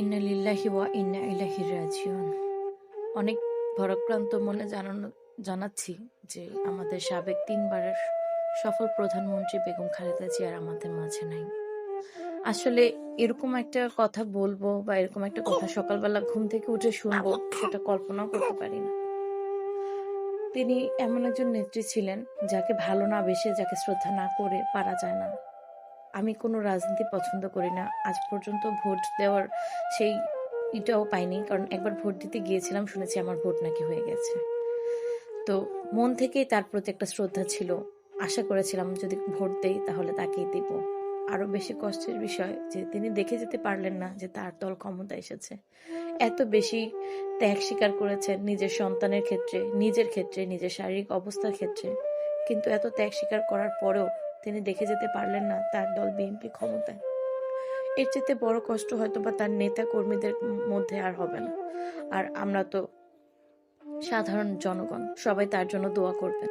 ইন্না লিল্লাহি ওয়া ইন্না ইলাইহি রাজিউন। অনেক ভারাক্রান্ত মনে জানাচ্ছি যে আমাদের সাবেক ৩ বারের সফল প্রধানমন্ত্রী বেগম খালেদা জিয়ার আমাদের মাঝে নাই। আসলে এরকম একটা কথা বলবো বা এরকম একটা কথা সকালবেলা ঘুম থেকে উঠে শুনবো, সেটা কল্পনাও করতে পারি না। তিনি এমন একজন নেত্রী ছিলেন যাকে ভালো না বেসে, যাকে শ্রদ্ধা না করে পারা যায় না। আমি কোনো রাজনীতি পছন্দ করি না। আজ পর্যন্ত ভোট দেওয়ার সেই এটাও পাইনি। কারণ একবার ভোট দিতে গিয়েছিলাম, শুনেছি আমার ভোট নাকি হয়ে গেছে। তো মন থেকেই তার প্রতি একটা শ্রদ্ধা ছিল। আশা করেছিলাম যদি ভোট দেই তাহলে তাকেই দিব। আরো বেশি কষ্টের বিষয় যে তিনি দেখে যেতে পারলেন না যে তার দল ক্ষমতায় এসেছে। এত বেশি ত্যাগ স্বীকার করেছেন নিজের সন্তানের ক্ষেত্রে, নিজের ক্ষেত্রে, নিজের শারীরিক অবস্থার ক্ষেত্রে। কিন্তু এত ত্যাগ স্বীকার করার পরেও তিনি দেখে যেতে পারলেন না তার দল বিএনপি ক্ষমতায়। এর চাইতে বড় কষ্ট হয়তোবা তার নেতা কর্মীদের মধ্যে আর হবে না। আর আমরা তো সাধারণ জনগণ, সবাই তার জন্য দোয়া করবেন।